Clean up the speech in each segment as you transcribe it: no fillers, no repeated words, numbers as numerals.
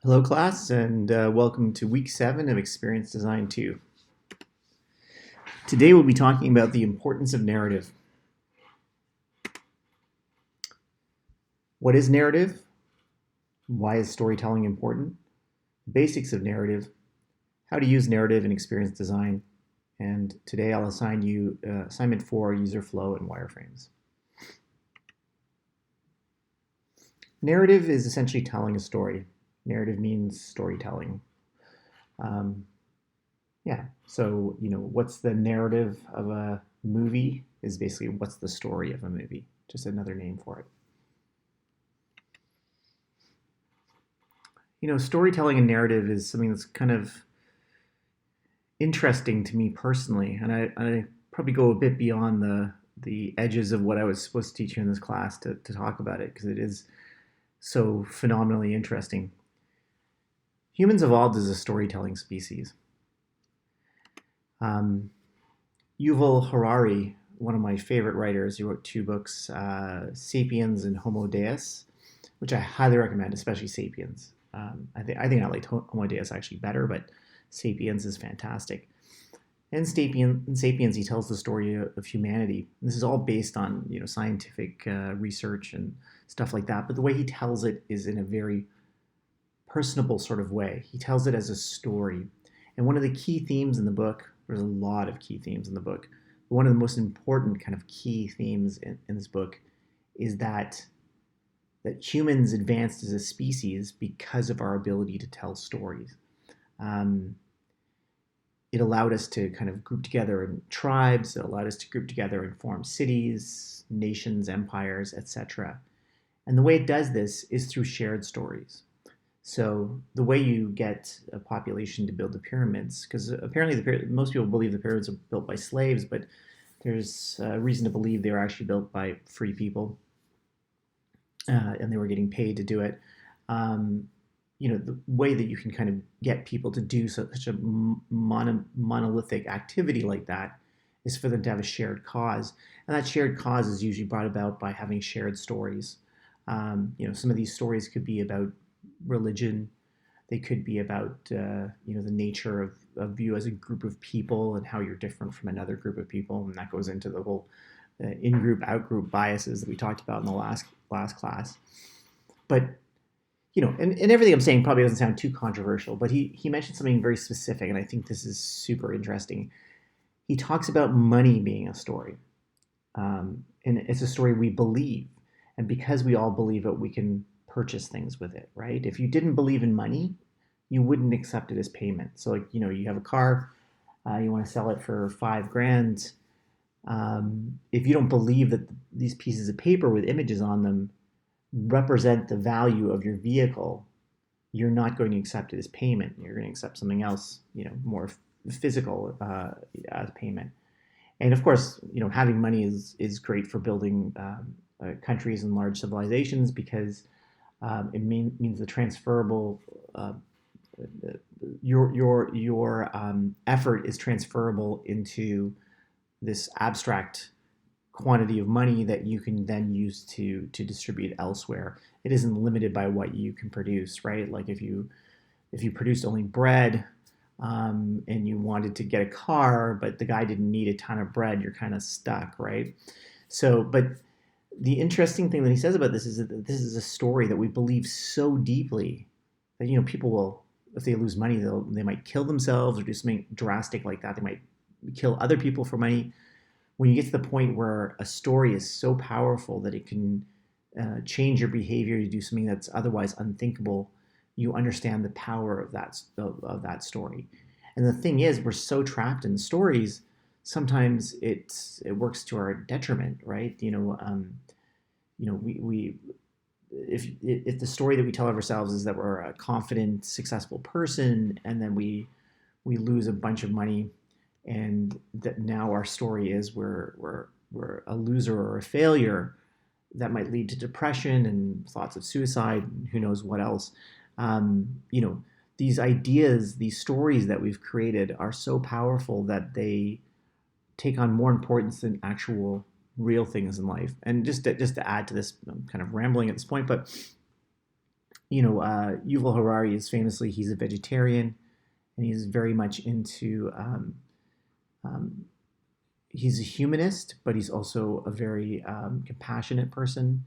Hello, class, and welcome to week 7 of Experience Design 2. Today we'll be talking about the importance of narrative. What is narrative? Why is storytelling important? Basics of narrative, how to use narrative in experience design, and today I'll assign you assignment 4, user flow and wireframes. Narrative is essentially telling a story. Narrative means storytelling. Yeah, so, what's the narrative of a movie is basically what's the story of a movie, just another name for it. Storytelling and narrative is something that's kind of interesting to me personally, and I probably go a bit beyond the edges of what I was supposed to teach you in this class to talk about it because it is so phenomenally interesting. Humans evolved as a storytelling species. Yuval Harari, one of my favorite writers, he wrote 2 books, Sapiens and Homo Deus, which I highly recommend, especially Sapiens. I think I liked Homo Deus actually better, but Sapiens is fantastic. In Sapiens, he tells the story of humanity. This is all based on scientific research and stuff like that. But the way he tells it is in a very personable sort of way. He tells it as a story. And one of the key themes in the book, there's a lot of key themes in the book, but one of the most important kind of key themes in this book is that humans advanced as a species because of our ability to tell stories. It allowed us to kind of group together in tribes. It allowed us to group together and form cities, nations, empires, etc. And the way it does this is through shared stories. So the way you get a population to build the pyramids, because apparently most people believe the pyramids are built by slaves, but there's reason to believe they were actually built by free people, and they were getting paid to do it. The way that you can kind of get people to do such a monolithic activity like that is for them to have a shared cause, and that shared cause is usually brought about by having shared stories. Some of these stories could be about religion. They could be about the nature of you as a group of people and how you're different from another group of people, and that goes into the whole in-group, out-group biases that we talked about in the last class. But and everything I'm saying probably doesn't sound too controversial, but he mentioned something very specific, and I think this is super interesting. He talks about money being a story, and it's a story we believe, and because we all believe it, we can purchase things with it, right? If you didn't believe in money, you wouldn't accept it as payment. So, you have a car, you want to sell it for $5,000. If you don't believe that these pieces of paper with images on them represent the value of your vehicle, you're not going to accept it as payment. You're going to accept something else, more physical as payment. And of course, having money is great for building countries and large civilizations because means the transferable your effort is transferable into this abstract quantity of money that you can then use to distribute elsewhere. It isn't limited by what you can produce, right? Like if you produced only bread and you wanted to get a car, but the guy didn't need a ton of bread, you're kind of stuck, right? So, but the interesting thing that he says about this is that this is a story that we believe so deeply that people will, if they lose money, they might kill themselves or do something drastic like that. They might kill other people for money. When you get to the point where a story is so powerful that it can change your behavior to do something that's otherwise unthinkable, you understand the power of that story. And the thing is, we're so trapped in stories. Sometimes it works to our detriment, right? We if the story that we tell of ourselves is that we're a confident, successful person, and then we lose a bunch of money, and that now our story is we're a loser or a failure, that might lead to depression and thoughts of suicide, and who knows what else. These ideas, these stories that we've created are so powerful that they take on more importance than actual real things in life. And just to add to this, I'm kind of rambling at this point, but Yuval Harari is famously, he's a vegetarian, and he's very much into, um, he's a humanist, but he's also a very compassionate person.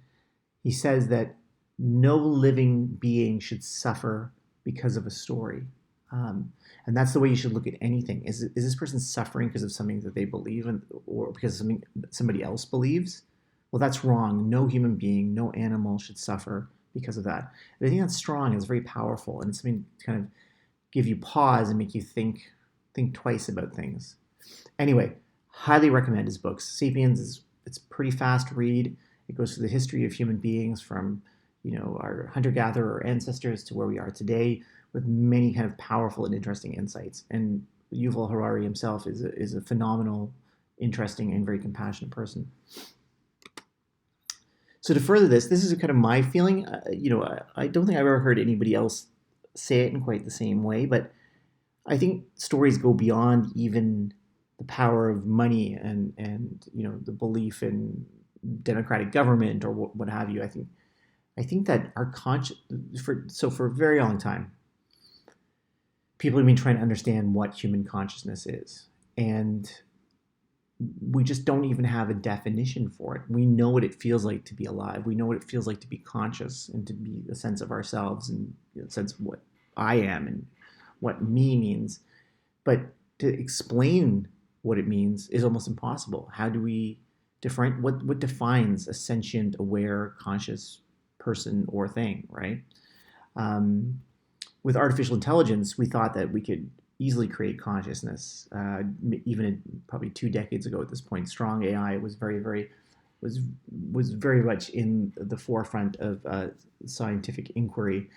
He says that no living being should suffer because of a story. Um, and that's the way you should look at anything. Is this person suffering because of something that they believe in, or because of something somebody else believes? Well, that's wrong. No human being, no animal should suffer because of that. And I think that's strong. It's very powerful, and it's something to kind of give you pause and make you think twice about things. Anyway, highly recommend his books. *Sapiens* is it's a pretty fast read. It goes through the history of human beings from our hunter-gatherer ancestors to where we are today, with many kind of powerful and interesting insights. And Yuval Harari himself is a phenomenal, interesting, and very compassionate person. So to further this is kind of my feeling. I don't think I've ever heard anybody else say it in quite the same way, but I think stories go beyond even the power of money and the belief in democratic government or what have you. I think that our for a very long time, people have been trying to understand what human consciousness is, and we just don't even have a definition for it. We know what it feels like to be alive. We know what it feels like to be conscious and to be a sense of ourselves and a sense of what I am and what me means. But to explain what it means is almost impossible. How do we define what defines a sentient, aware, conscious person or thing, right? Um, with artificial intelligence, we thought that we could easily create consciousness. Even probably 2 decades ago, at this point, strong AI was was very much in the forefront of scientific inquiry.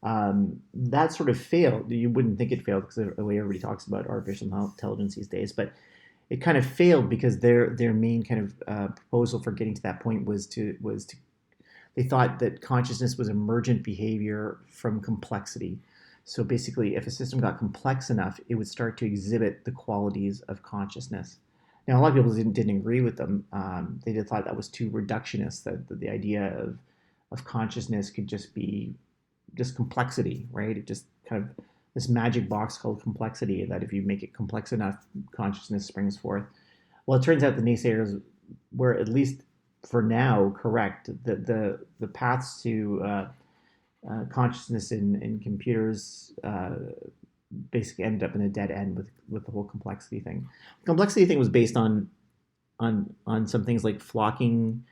That sort of failed. You wouldn't think it failed because of the way everybody talks about artificial intelligence these days, but it kind of failed because their main kind of proposal for getting to that point was to they thought that consciousness was emergent behavior from complexity. So basically, if a system got complex enough, it would start to exhibit the qualities of consciousness. Now, a lot of people didn't agree with them. They did thought that was too reductionist. That the idea of consciousness could just be just complexity, right? It just kind of this magic box called complexity. That if you make it complex enough, consciousness springs forth. Well, it turns out the naysayers were, at least for now, correct. The paths to consciousness in computers basically ended up in a dead end with the whole complexity thing. The complexity thing was based on some things like flocking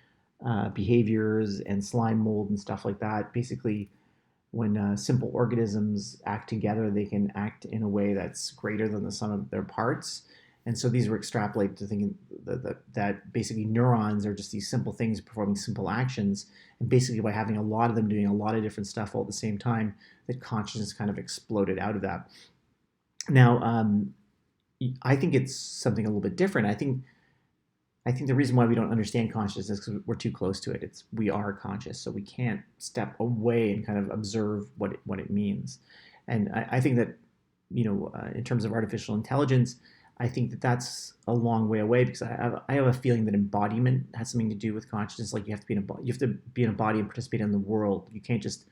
behaviors and slime mold and stuff like that. Basically, when simple organisms act together, they can act in a way that's greater than the sum of their parts. And so these were extrapolated to thinking that basically neurons are just these simple things performing simple actions. And basically by having a lot of them doing a lot of different stuff all at the same time, that consciousness kind of exploded out of that. Now, I think it's something a little bit different. I think the reason why we don't understand consciousness is because we're too close to it. We are conscious, so we can't step away and kind of observe what it means. And I think that in terms of artificial intelligence, I think that that's a long way away because I have a feeling that embodiment has something to do with consciousness. Like you have to be in a body and participate in the world. You can't just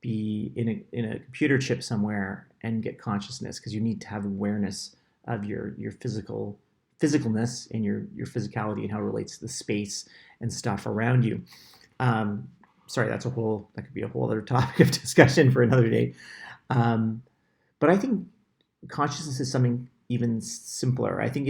be in a computer chip somewhere and get consciousness, because you need to have awareness of your physicalness and your physicality and how it relates to the space and stuff around you. Sorry, that could be a whole other topic of discussion for another day. But I think consciousness is something even simpler. I think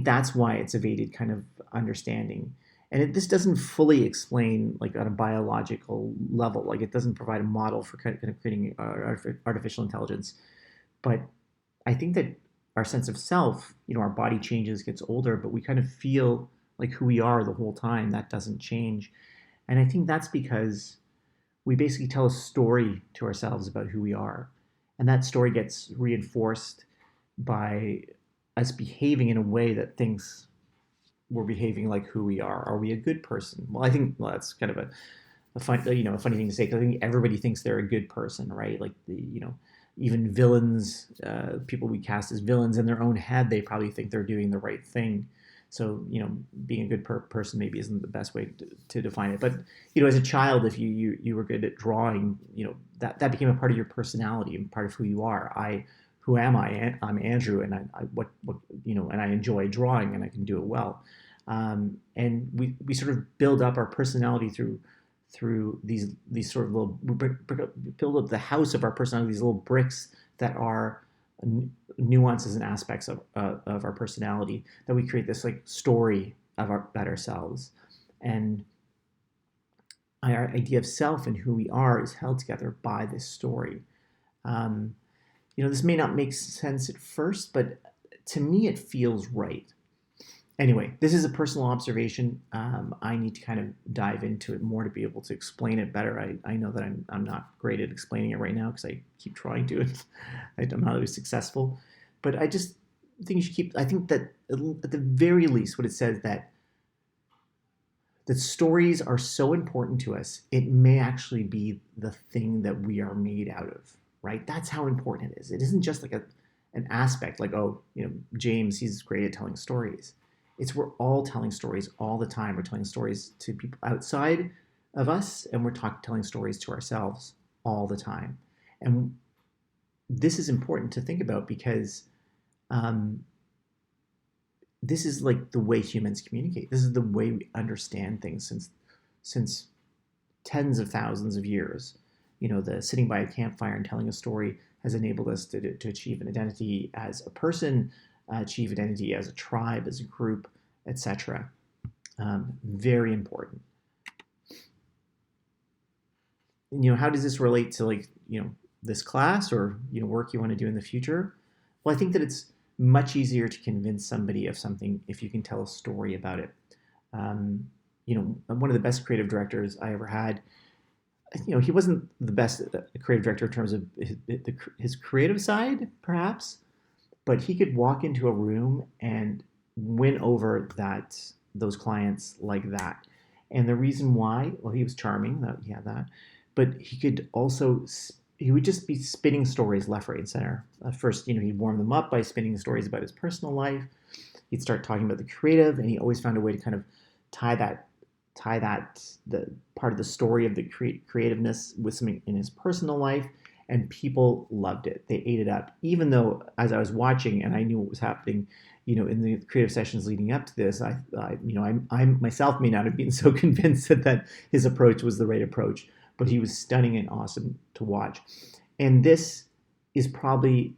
that's why it's evaded kind of understanding. And this doesn't fully explain, like on a biological level, like it doesn't provide a model for kind of creating artificial intelligence. But I think that our sense of self, our body changes, gets older, but we kind of feel like who we are the whole time. That doesn't change. And I think that's because we basically tell a story to ourselves about who we are. And that story gets reinforced by us behaving in a way that thinks we're behaving like who we are. Are we a good person? Well, I think that's kind of a funny thing to say, because I think everybody thinks they're a good person, right? Like even villains, people we cast as villains in their own head, they probably think they're doing the right thing. So, being a good person maybe isn't the best way to define it. But, as a child, if you were good at drawing, that became a part of your personality and part of who you are. Who am I? I'm Andrew, and and I enjoy drawing, and I can do it well. And we sort of build up our personality through these sort of little build up the house of our personality, these little bricks that are nuances and aspects of our personality, that we create this like story about ourselves. And our idea of self and who we are is held together by this story. um, this may not make sense at first, but to me it feels right. Anyway, this is a personal observation. I need to kind of dive into it more to be able to explain it better. I know that I'm not great at explaining it right now because I keep trying to, and I'm not always successful. But I just think you should keep. I think that at the very least, what it says that stories are so important to us, it may actually be the thing that we are made out of. Right? That's how important it is. It isn't just like an aspect, like, oh, James, he's great at telling stories. It's we're all telling stories all the time. We're telling stories to people outside of us, and we're telling stories to ourselves all the time. And this is important to think about because um, this is like the way humans communicate. This is the way we understand things since tens of thousands of years. The sitting by a campfire and telling a story has enabled us to achieve an identity as a person, achieve identity as a tribe, as a group, etc. Very important. How does this relate to this class or work you want to do in the future? Well, I think that it's much easier to convince somebody of something if you can tell a story about it. One of the best creative directors I ever had, he wasn't the best creative director in terms of his creative side, perhaps, but he could walk into a room and win over those clients like that. And the reason why, well, he was charming, he had that, but he would just be spinning stories left, right, and center. First, he'd warm them up by spinning stories about his personal life. He'd start talking about the creative, and he always found a way to kind of tie that the part of the story of the creativeness with something in his personal life, and people loved it. They ate it up, even though as I was watching and I knew what was happening, in the creative sessions leading up to this, I myself may not have been so convinced that his approach was the right approach, but he was stunning and awesome to watch. And this is probably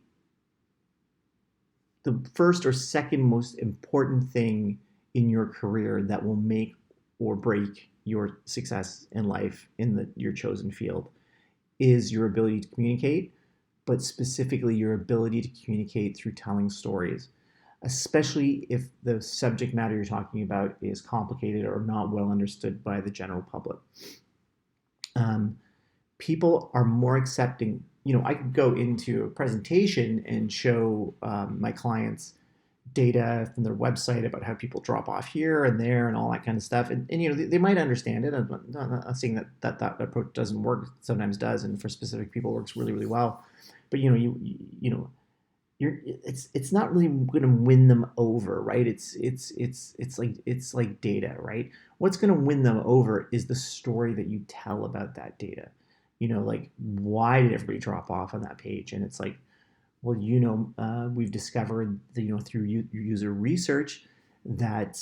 the first or second most important thing in your career that will make or break your success in life in your chosen field, is your ability to communicate, but specifically your ability to communicate through telling stories, especially if the subject matter you're talking about is complicated or not well understood by the general public. People are more accepting. I could go into a presentation and show my clients data from their website about how people drop off here and there and all that kind of stuff. And they might understand it. I'm not saying that approach doesn't work. It sometimes does, and for specific people works really, really well. But it's not really going to win them over, right? It's like data, right? What's going to win them over is the story that you tell about that data. Like, why did everybody drop off on that page? And it's like, well, we've discovered that, through user research that,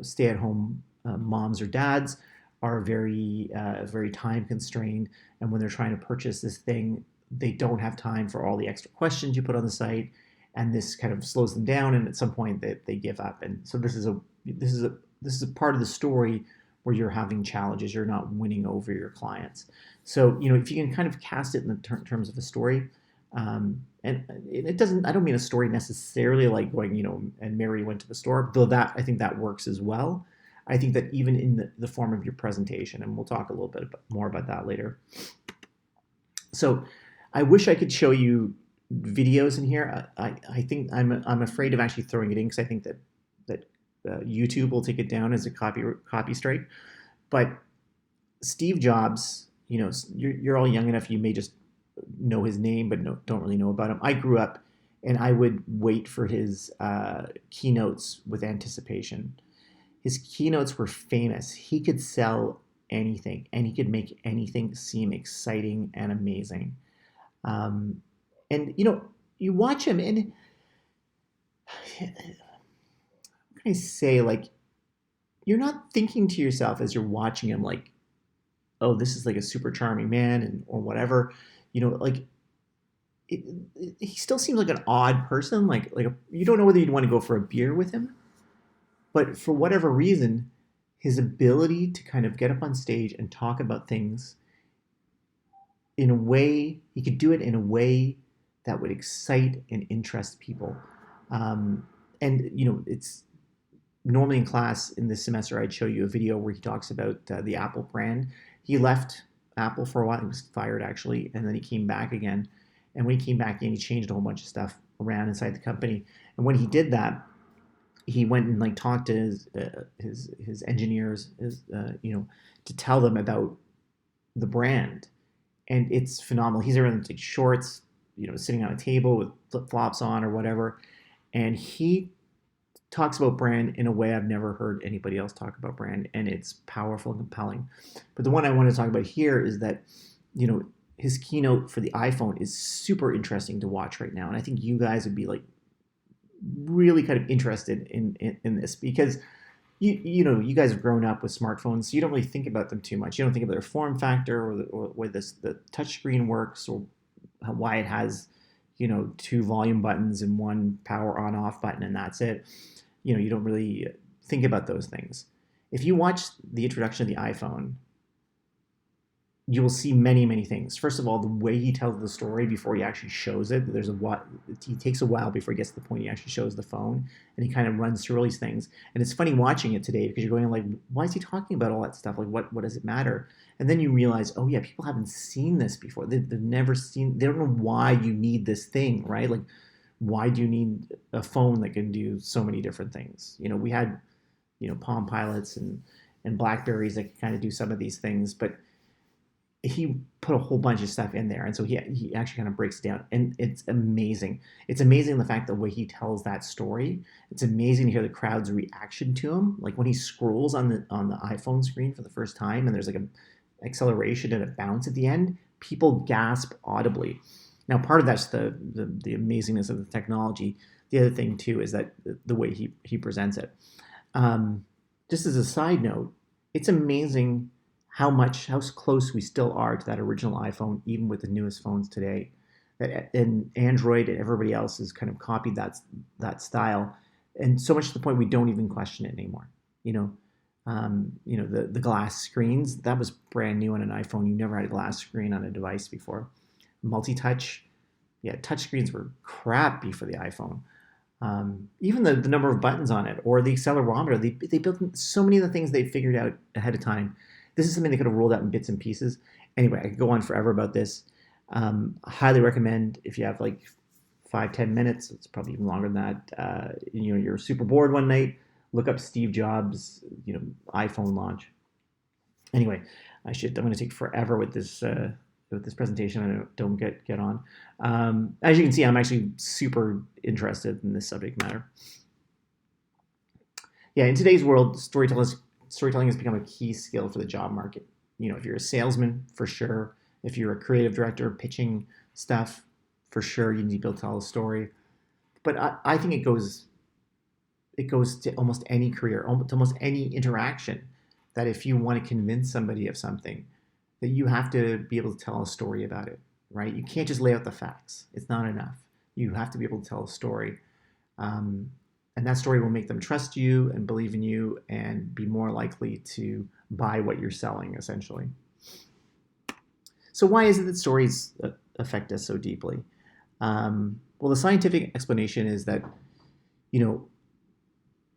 stay-at-home moms or dads are very time constrained. And when they're trying to purchase this thing, they don't have time for all the extra questions you put on the site. And this kind of slows them down. And at some point they give up. And so this is a part of the story where you're having challenges, you're not winning over your clients. So, if you can kind of cast it in the terms of a story, and it doesn't, I don't mean a story necessarily like going, and Mary went to the store, though that, I think that works as well. I think that even in the form of your presentation, and we'll talk a little bit more about that later. So I wish I could show you videos in here. I think I'm afraid of actually throwing it in because I think that YouTube will take it down as a copy strike. But Steve Jobs, you're all young enough, you may just know his name, but don't really know about him. I grew up and I would wait for his keynotes with anticipation. His keynotes were famous. He could sell anything, and he could make anything seem exciting and amazing. Um, and you watch him, and what can I say? Like, you're not thinking to yourself as you're watching him, like, oh, this is like a super charming man, and or whatever. Like he still seems like an odd person. You don't know whether you'd want to go for a beer with him, but for whatever reason, his ability to kind of get up on stage and talk about things in a way, he could do it in a way that would excite and interest people. Um, and it's normally in class in this semester, I'd show you a video where he talks about the Apple brand. He left Apple for a while. He was fired actually, and then he came back again. And when he came back in, he changed a whole bunch of stuff around inside the company. And when he did that, he went and like talked to his engineers, to tell them about the brand. And it's phenomenal. He's wearing like shorts, sitting on a table with flip flops on or whatever, and he talks about brand in a way I've never heard anybody else talk about brand, and it's powerful and compelling. But the one I want to talk about here is that, his keynote for the iPhone is super interesting to watch right now, and I think you guys would be like really kind of interested in this because you guys have grown up with smartphones, so you don't really think about them too much. You don't think about their form factor or where the touchscreen works or why it has two volume buttons and one power on off button and that's it. You don't really think about those things. If you watch the introduction of the iPhone, you will see many, many things. First of all, the way he tells the story before he actually shows it, he takes a while before he gets to the point he actually shows the phone, and he kind of runs through all these things. And it's funny watching it today because you're going like, why is he talking about all that stuff? Like, what does it matter? And then you realize, oh yeah, people haven't seen this before. They've never seen. They don't know why you need this thing, right? Like, why do you need a phone that can do so many different things? We had, Palm Pilots and Blackberries that could kind of do some of these things, but he put a whole bunch of stuff in there, and so he actually kind of breaks it down, and it's amazing. It's amazing the fact the way he tells that story. It's amazing to hear the crowd's reaction to him, like when he scrolls on the iPhone screen for the first time, and there's like a acceleration and a bounce at the end. People gasp audibly. Now, part of that's the amazingness of the technology. The other thing too is that the way he presents it. Just as a side note, it's amazing how close we still are to that original iPhone, even with the newest phones today. And Android and everybody else has kind of copied that style, and so much to the point we don't even question it anymore. The glass screens, that was brand new on an iPhone. You never had a glass screen on a device before. Multi-touch, yeah, touch screens were crappy for the iPhone. Even the number of buttons on it or the accelerometer, they built so many of the things they figured out ahead of time. This is something they could have rolled out in bits and pieces. Anyway, I could go on forever about this. Highly recommend if you have like 5-10 minutes. It's probably even longer than that. You're super bored one night. Look up Steve Jobs, iPhone launch. Anyway, I'm going to take forever with this presentation. I don't get on. As you can see, I'm actually super interested in this subject matter. Yeah, in today's world, storytelling has become a key skill for the job market. If you're a salesman, for sure. If you're a creative director pitching stuff, for sure, you need to be able to tell a story. But I think it goes to almost any career, to almost any interaction, that if you want to convince somebody of something, that you have to be able to tell a story about it, right? You can't just lay out the facts. It's not enough. You have to be able to tell a story. And that story will make them trust you and believe in you and be more likely to buy what you're selling, essentially. So why is it that stories affect us so deeply? Well, the scientific explanation is that,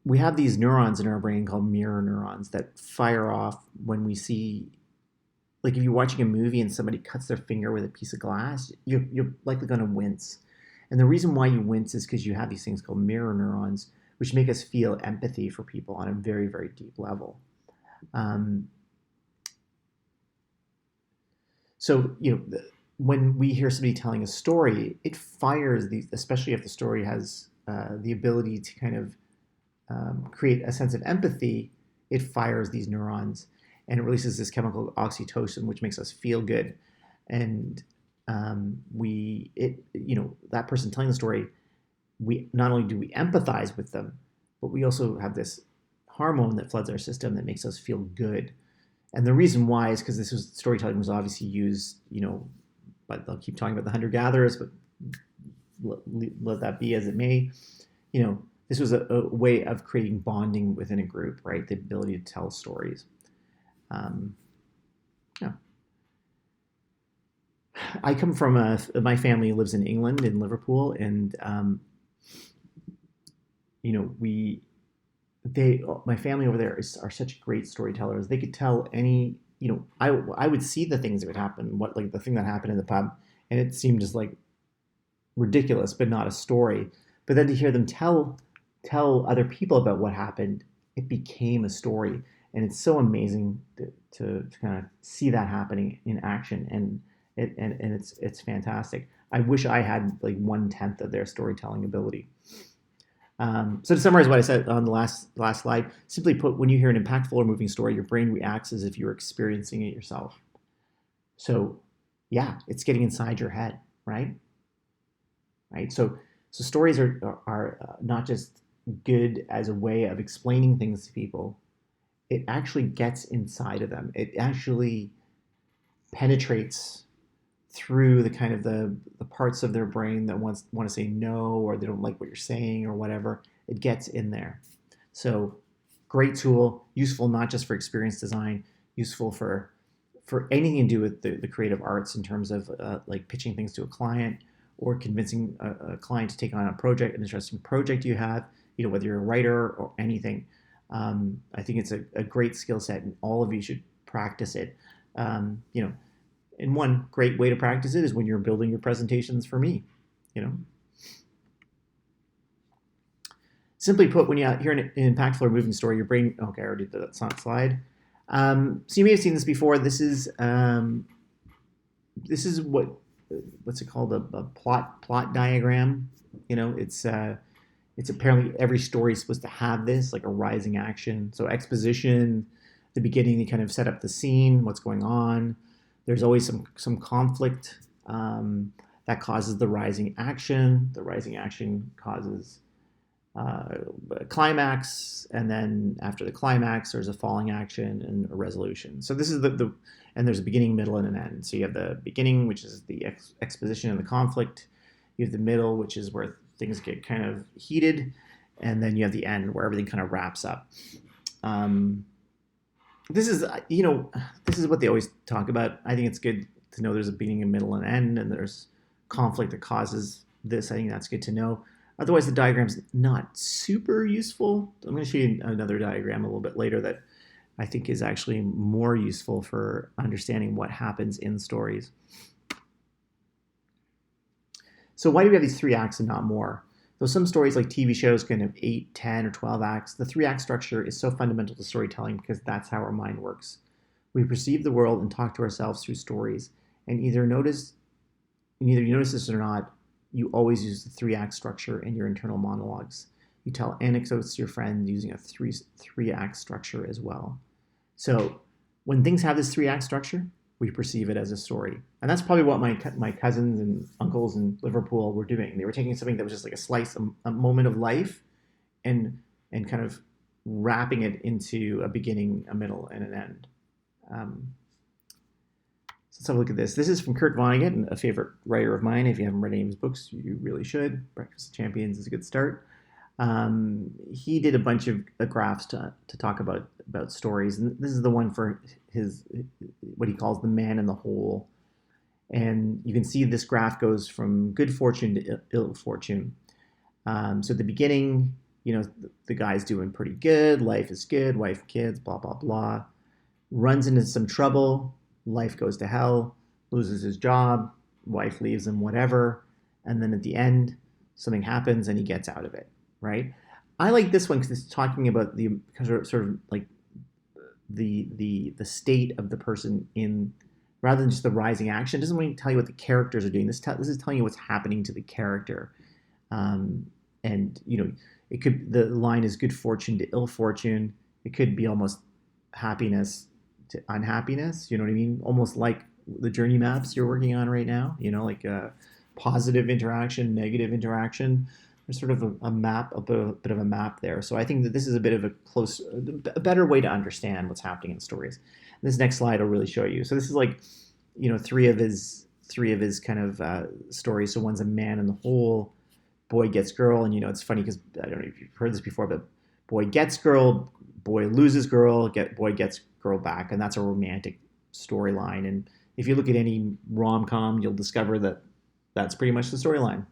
we have these neurons in our brain called mirror neurons that fire off when we see, like if you're watching a movie and somebody cuts their finger with a piece of glass, you're likely going to wince. And the reason why you wince is because you have these things called mirror neurons, which make us feel empathy for people on a very, very deep level. So, when we hear somebody telling a story, it fires these, especially if the story has the ability to kind of create a sense of empathy. It fires these neurons, and it releases this chemical oxytocin, which makes us feel good. And that person telling the story, we not only do we empathize with them, but we also have this hormone that floods our system that makes us feel good. And the reason why is because storytelling was obviously used, but they'll keep talking about the hunter-gatherers, but let that be as it may. This was a way of creating bonding within a group, right? The ability to tell stories. Yeah. I come from my family lives in England, in Liverpool, and my family over there are such great storytellers. They could tell any, I would see the things that would happen, like the thing that happened in the pub, and it seemed just like ridiculous, but not a story. But then to hear them tell other people about what happened, it became a story, and it's so amazing to kind of see that happening in action, and it's fantastic. I wish I had like 1/10 of their storytelling ability. So to summarize what I said on the last slide, simply put, when you hear an impactful or moving story, your brain reacts as if you're experiencing it yourself. So yeah, it's getting inside your head, right? Right. So stories are not just good as a way of explaining things to people. It actually gets inside of them. It actually penetrates through the kind of the parts of their brain that want to say no, or they don't like what you're saying or whatever. It gets in there. So great tool, useful not just for experience design, useful for anything to do with the creative arts in terms of like pitching things to a client or convincing a client to take on an interesting project you have, whether you're a writer or anything. I think it's a great skill set, and all of you should practice it. And one great way to practice it is when you're building your presentations for me. Simply put, when you hear an impactful or moving story, your brain. Okay, I already did that slide. So you may have seen this before. This is what's it called? A plot diagram. It's apparently every story is supposed to have this, like a rising action. So exposition, the beginning, they kind of set up the scene, what's going on. There's always some conflict that causes the rising action. The rising action causes a climax, and then after the climax, there's a falling action and a resolution. So this is and there's a beginning, middle, and an end. So you have the beginning, which is the exposition and the conflict. You have the middle, which is where things get kind of heated, and then you have the end where everything kind of wraps up. This is what they always talk about. I think it's good to know there's a beginning, a middle, and end, and there's conflict that causes this. I think that's good to know. Otherwise, the diagram's not super useful. I'm going to show you another diagram a little bit later that I think is actually more useful for understanding what happens in stories. So why do we have these 3 acts and not more? Though some stories like TV shows can have 8, 10, or 12 acts, the 3-act structure is so fundamental to storytelling because that's how our mind works. We perceive the world and talk to ourselves through stories, and either you notice this or not, you always use the 3-act structure in your internal monologues. You tell anecdotes to your friends using a 3-act structure as well. So when things have this 3-act structure, we perceive it as a story. And that's probably what my cousins and uncles in Liverpool were doing. They were taking something that was just like a slice, a moment of life, and kind of wrapping it into a beginning, a middle, and an end. So let's have a look at this. This is from Kurt Vonnegut, a favorite writer of mine. If you haven't read any of his books, you really should. Breakfast of Champions is a good start. He did a bunch of graphs to talk about stories, and this is the one for his what he calls the man in the hole. And you can see this graph goes from good fortune to ill fortune. So at the beginning, the guy's doing pretty good, life is good, wife, kids, blah blah blah. Runs into some trouble, life goes to hell, loses his job, wife leaves him, whatever, and then at the end, something happens and he gets out of it. Right? I like this one because it's talking about the sort of like the state of the person in rather than just the rising action. It doesn't really tell you what the characters are doing. This is telling you what's happening to the character. Um, and it could, the line is good fortune to ill fortune. It could be almost happiness to unhappiness. You know what I mean? Almost like the journey maps you're working on right now. Like positive interaction, negative interaction. There's sort of a map, a bit of a map there. So I think that this is a bit of a better way to understand what's happening in stories. And this next slide will really show you. So this is like, three of his kind of stories. So one's a man in the hole, boy gets girl, and it's funny because I don't know if you've heard this before, but boy gets girl, boy loses girl, boy gets girl back, and that's a romantic storyline. And if you look at any rom-com, you'll discover that that's pretty much the storyline.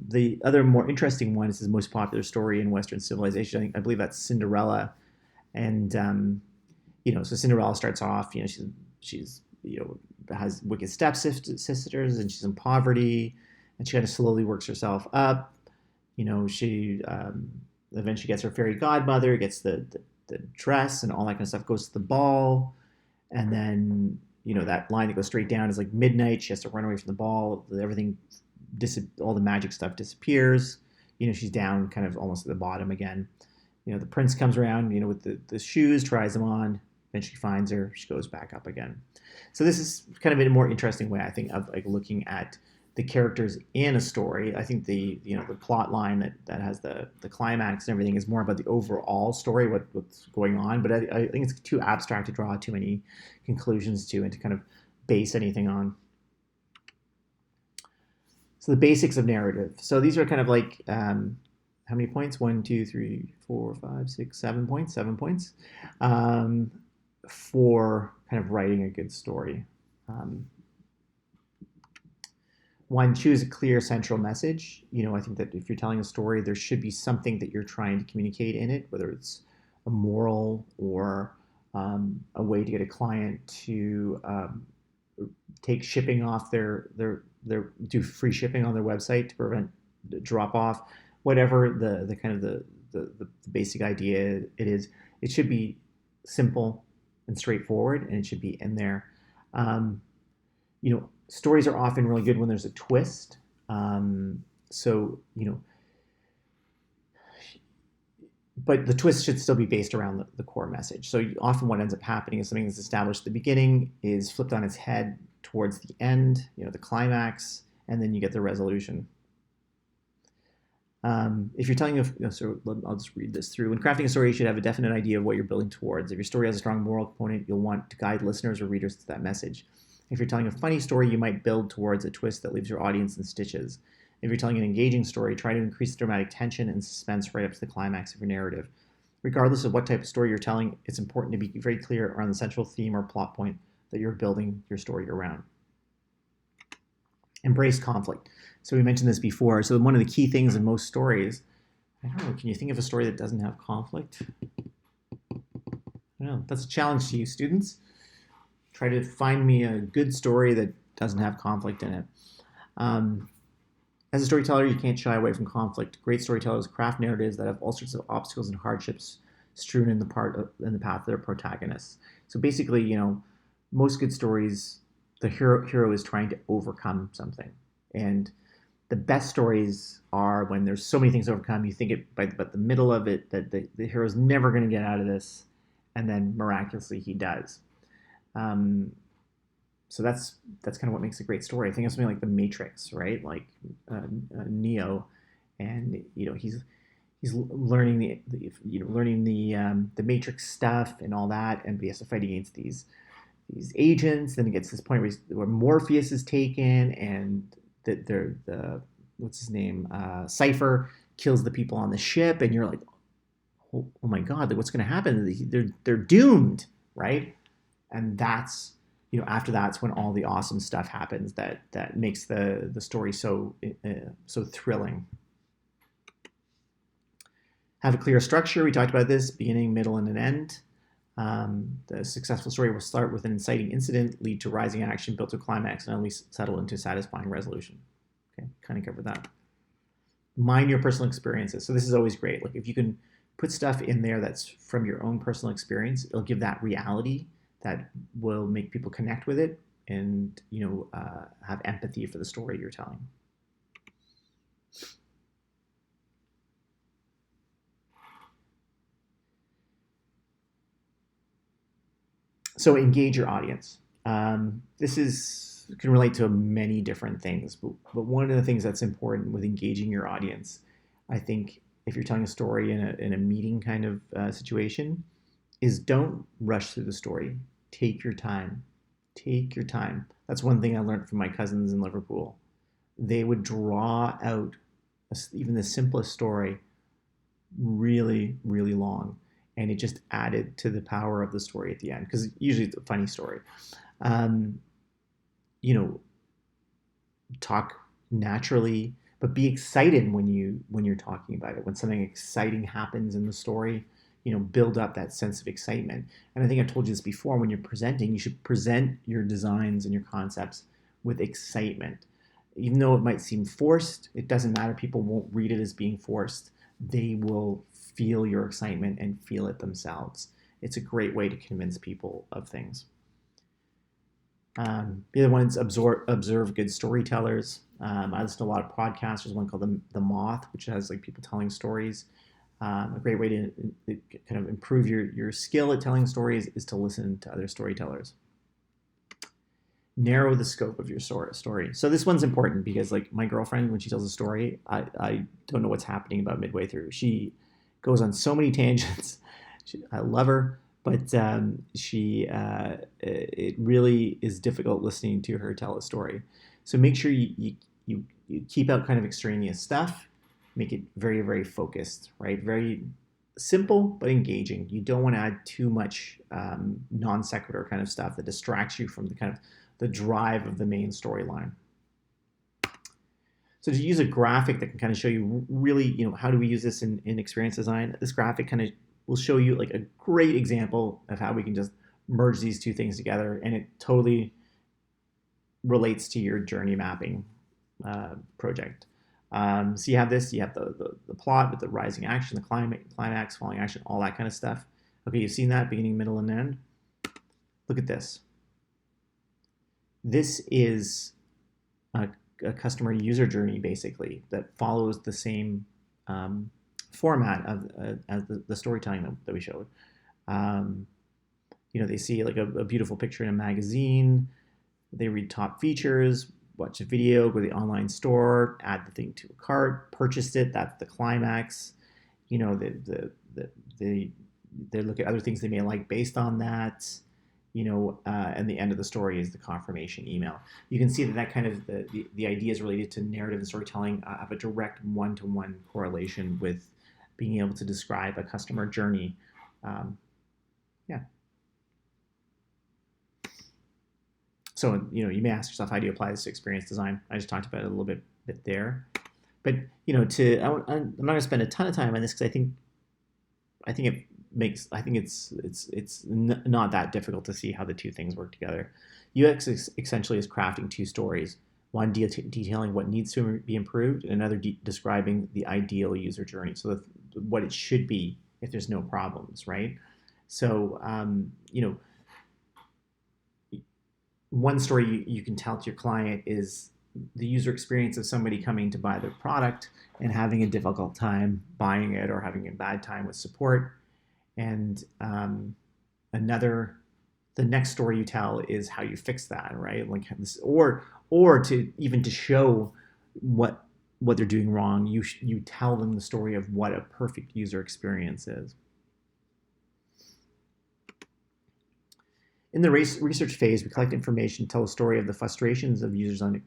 The other more interesting one is his most popular story in Western civilization. I believe that's Cinderella, and so Cinderella starts off. She's has wicked stepsisters, and she's in poverty, and she kind of slowly works herself up. She eventually gets her fairy godmother, gets the dress and all that kind of stuff, goes to the ball, and then that line that goes straight down is like midnight. She has to run away from the ball. Everything, all the magic stuff disappears. She's down kind of almost at the bottom again. The prince comes around, with the shoes, tries them on, eventually finds her. She goes back up again. So this is kind of in a more interesting way, I think, of like looking at the characters in a story. I think the plot line that has the climax and everything is more about the overall story, what's going on. But I think it's too abstract to draw too many conclusions to and to kind of base anything on. So the basics of narrative. So these are kind of like how many points? 1, 2, 3, 4, 5, 6, 7 points. 7 points for kind of writing a good story. One, choose a clear central message. I think that if you're telling a story, there should be something that you're trying to communicate in it, whether it's a moral or a way to get a client to take shipping off do free shipping on their website to prevent drop off, whatever the kind of the basic idea it is. It should be simple and straightforward, and it should be in there. Stories are often really good when there's a twist. But the twist should still be based around the core message. So often what ends up happening is something that's established at the beginning is flipped on its head towards the end, the climax, and then you get the resolution. If you're telling I'll just read this through. When crafting a story, you should have a definite idea of what you're building towards. If your story has a strong moral component, you'll want to guide listeners or readers to that message. If you're telling a funny story, you might build towards a twist that leaves your audience in stitches. If you're telling an engaging story, try to increase the dramatic tension and suspense right up to the climax of your narrative. Regardless of what type of story you're telling, it's important to be very clear around the central theme or plot point that you're building your story around. Embrace conflict. So we mentioned this before. So one of the key things in most stories, I don't know, can you think of a story that doesn't have conflict? I don't know. That's a challenge to you, students. Try to find me a good story that doesn't have conflict in it. As a storyteller, you can't shy away from conflict. Great storytellers craft narratives that have all sorts of obstacles and hardships strewn in the path of their protagonists. So basically, most good stories, the hero is trying to overcome something. And the best stories are when there's so many things to overcome, you think but the middle of it, that the hero's never going to get out of this, and then miraculously he does. So that's kind of what makes a great story. I think of something like The Matrix, right? Like Neo, and he's learning the Matrix stuff and all that, and he has to fight against these agents. Then it gets to this point where Morpheus is taken, and the what's his name, Cypher kills the people on the ship, and you're like, oh my God, what's going to happen? They're doomed, right? And that's after that's when all the awesome stuff happens that makes the story so thrilling. Have a clear structure. We talked about this: beginning, middle, and an end. The successful story will start with an inciting incident, lead to rising action, build to a climax, and at least settle into a satisfying resolution. Okay, kind of covered that. Mine your personal experiences. So this is always great. Like if you can put stuff in there that's from your own personal experience, it'll give that reality that will make people connect with it and have empathy for the story you're telling. So engage your audience. This can relate to many different things, but one of the things that's important with engaging your audience, I think, if you're telling a story in a meeting kind of situation, is don't rush through the story. Take your time. Take your time. That's one thing I learned from my cousins in Liverpool. They would draw out even the simplest story really, really long. And it just added to the power of the story at the end, because usually it's a funny story. Um, you know, talk naturally, but be excited when you're talking about it. When something exciting happens in the story, build up that sense of excitement. And I think I've told you this before. When you're presenting, you should present your designs and your concepts with excitement. Even though it might seem forced, it doesn't matter. People won't read it as being forced. They will feel your excitement and feel it themselves. It's a great way to convince people of things. The other one's observe good storytellers. I listen to a lot of podcasts. There's one called the Moth, which has like people telling stories. A great way to kind of improve your skill at telling stories is to listen to other storytellers. Narrow the scope of your story. So this one's important because, like, my girlfriend, when she tells a story, I don't know what's happening about midway through. She goes on so many tangents. I love her, but it really is difficult listening to her tell a story. So make sure you keep out kind of extraneous stuff. Make it very, very focused, right? Very simple but engaging. You don't want to add too much non sequitur kind of stuff that distracts you from the kind of the drive of the main storyline. So to use a graphic that can kind of show you really, how do we use this in experience design? This graphic kind of will show you like a great example of how we can just merge these two things together, and it totally relates to your journey mapping project. So you have the plot with the rising action, the climax, falling action, all that kind of stuff. Okay, you've seen that beginning, middle, and end. Look at this. This is a customer user journey, basically, that follows the same format as the storytelling that we showed. They see like a beautiful picture in a magazine. They read top features, watch a video, go to the online store, add the thing to a cart, purchased it. That's the climax. They look at other things they may like based on that. And the end of the story is the confirmation email. You can see that kind of the ideas related to narrative and storytelling have a direct one-to-one correlation with being able to describe a customer journey. Yeah. So, you may ask yourself, how do you apply this to experience design? I just talked about it a little bit there. But, I'm not going to spend a ton of time on this because I think it's not that difficult to see how the two things work together. UX essentially is crafting two stories, one detailing what needs to be improved, and another describing the ideal user journey, so what it should be if there's no problems, right? So, one story you can tell to your client is the user experience of somebody coming to buy their product and having a difficult time buying it or having a bad time with support. And the next story you tell is how you fix that, right? Like this, or to show what they're doing wrong. You tell them the story of what a perfect user experience is. In the research phase, we collect information, tell a story of the frustrations of users on the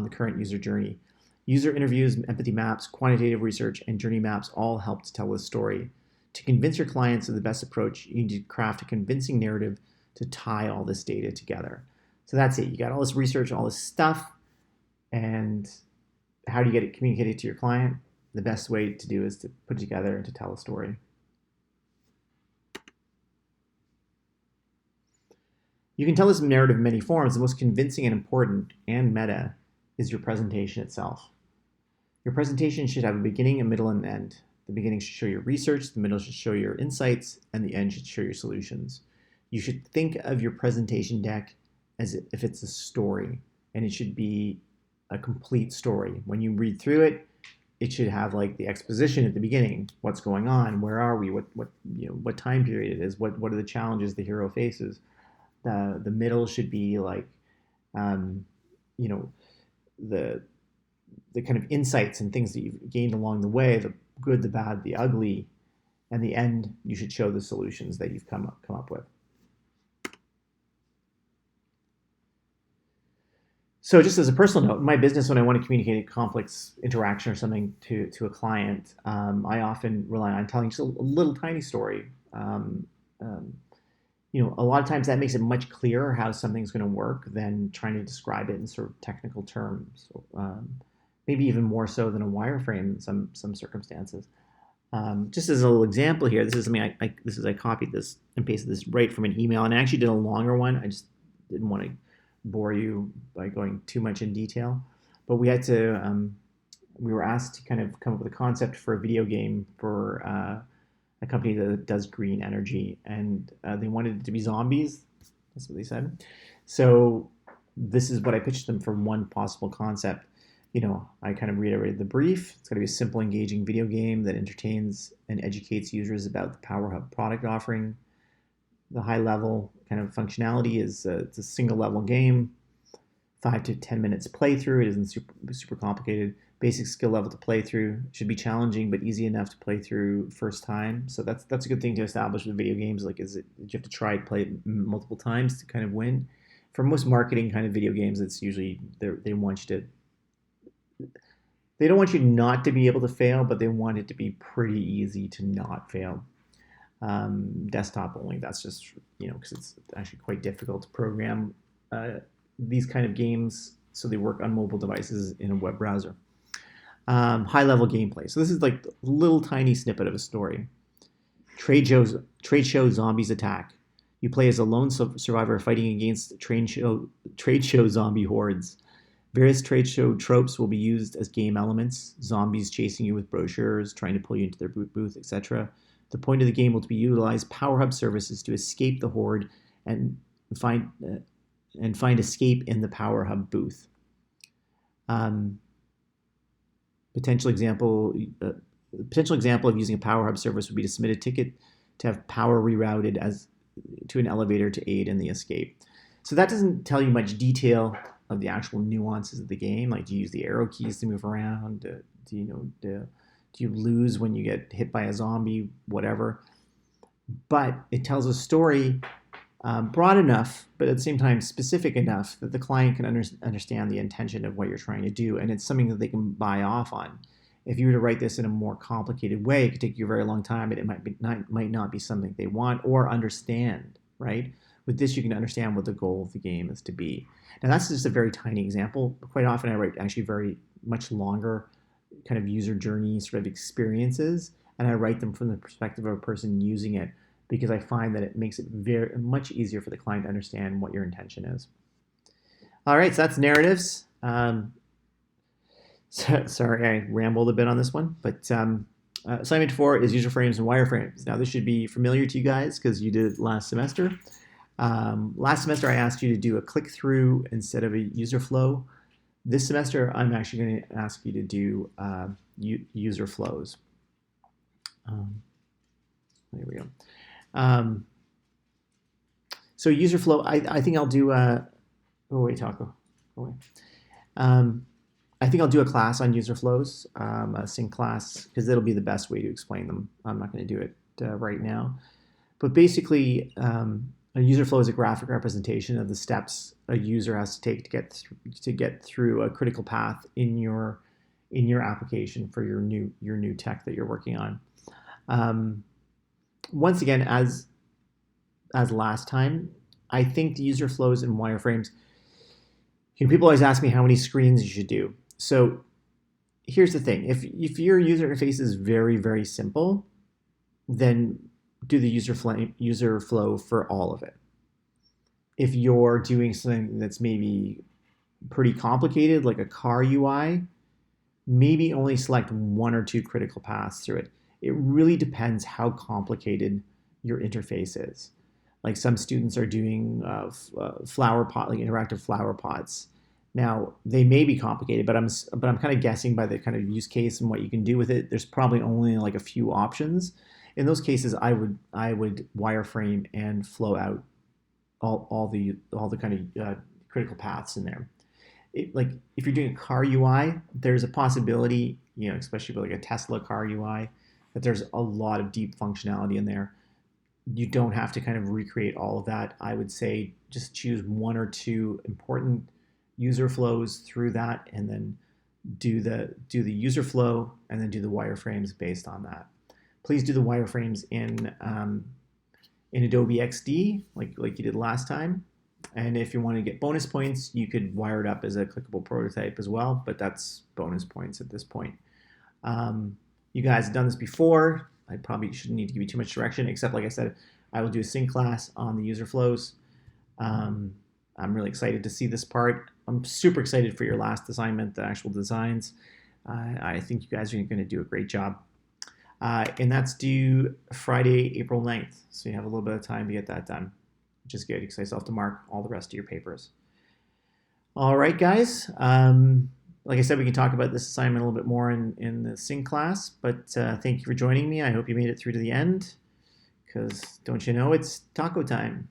current user journey. User interviews, empathy maps, quantitative research, and journey maps all help to tell this story. To convince your clients of the best approach, you need to craft a convincing narrative to tie all this data together. So that's it. You got all this research, all this stuff, and how do you get it communicated to your client? The best way to do is to put it together and to tell a story. You can tell this narrative in many forms. The most convincing and important and meta is your presentation itself. Your presentation should have a beginning, a middle, and an end. The beginning should show your research, the middle should show your insights, and the end should show your solutions. You should think of your presentation deck as if it's a story, and it should be a complete story. When you read through it, it should have like the exposition at the beginning. What's going on? Where are we? What time period it is? What are the challenges the hero faces? The middle should be like, um, you know, the the kind of insights and things that you've gained along the way, the good, the bad, the ugly, and the end. You should show the solutions that you've come up with. So just as a personal note, in my business, when I want to communicate a complex interaction or something to a client, I often rely on telling just a little tiny story. Um, a lot of times that makes it much clearer how something's going to work than trying to describe it in sort of technical terms. Maybe even more so than a wireframe in some circumstances. Just as a little example here, this is something I copied this and pasted this right from an email, and I actually did a longer one. I just didn't want to bore you by going too much in detail, but we were asked to kind of come up with a concept for a video game for a company that does green energy, and they wanted it to be zombies. That's what they said. So this is what I pitched them for one possible concept. I kind of reiterated the brief. It's going to be a simple, engaging video game that entertains and educates users about the Power Hub product offering. The high level kind of functionality is it's a single level game, 5 to 10 minutes playthrough. It isn't super complicated. Basic skill level to play through. Should be challenging but easy enough to play through first time. So that's a good thing to establish with video games. Like, do you have to try to play it multiple times to kind of win? For most marketing kind of video games, it's usually they want you to. They don't want you not to be able to fail, but they want it to be pretty easy to not fail. Desktop only. That's just because it's actually quite difficult to program these kind of games so they work on mobile devices in a web browser. High level gameplay. So this is like a little tiny snippet of a story. Trade show zombies attack. You play as a lone survivor fighting against trade show zombie hordes. Various trade show tropes will be used as game elements. Zombies chasing you with brochures, trying to pull you into their booth, etc. The point of the game will be to utilize Power Hub services to escape the horde and find escape in the Power Hub booth. Potential example of using a Power Hub service would be to submit a ticket to have power rerouted to an elevator to aid in the escape. So that doesn't tell you much detail of the actual nuances of the game. Like, do you use the arrow keys to move around? Do you lose when you get hit by a zombie? Whatever. But it tells a story broad enough, but at the same time specific enough that the client can understand the intention of what you're trying to do, and it's something that they can buy off on. If you were to write this in a more complicated way, it could take you a very long time, and it might not be something they want or understand, right? With this, you can understand what the goal of the game is to be. Now, that's just a very tiny example. Quite often, I write actually very much longer kind of user journey sort of experiences, and I write them from the perspective of a person using it, because I find that it makes it very much easier for the client to understand what your intention is. All right, so that's narratives. Sorry, I rambled a bit on this one, but assignment 4 is user frames and wireframes. Now, this should be familiar to you guys because you did it last semester. Last semester, I asked you to do a click-through instead of a user flow. This semester, I'm actually going to ask you to do user flows. There we go. So user flow, I think I'll do oh wait, Taco. Oh, wait. I think I'll do a class on user flows, a sync class, because it'll be the best way to explain them. I'm not going to do it right now. But basically, a user flow is a graphic representation of the steps a user has to take to get through a critical path in your application for your new tech that you're working on. Once again, as last time, I think the user flows and wireframes. People always ask me how many screens you should do. So here's the thing: if your user interface is very, very simple, then do the user flow for all of it. If you're doing something that's maybe pretty complicated, like a car UI, maybe only select 1 or 2 critical paths through it. It really depends how complicated your interface is. Like some students are doing flower pot, like interactive flower pots. Now they may be complicated, but I'm kind of guessing by the kind of use case and what you can do with it. There's probably only like a few options. In those cases, I would wireframe and flow out all the kind of critical paths in there. Like if you're doing a car UI, there's a possibility, especially with like a Tesla car UI, that there's a lot of deep functionality in there. You don't have to kind of recreate all of that. I would say just choose one or two important user flows through that, and then do the user flow, and then do the wireframes based on that. Please do the wireframes in Adobe XD like you did last time. And if you want to get bonus points, you could wire it up as a clickable prototype as well, but that's bonus points at this point. You guys have done this before. I probably shouldn't need to give you too much direction, except like I said, I will do a sync class on the user flows. I'm really excited to see this part. I'm super excited for your last assignment, the actual designs. I think you guys are going to do a great job. And that's due Friday, April 9th. So you have a little bit of time to get that done, which is good because I still have to mark all the rest of your papers. All right, guys. Like I said, we can talk about this assignment a little bit more in the sync class, but thank you for joining me. I hope you made it through to the end because don't you know it's taco time.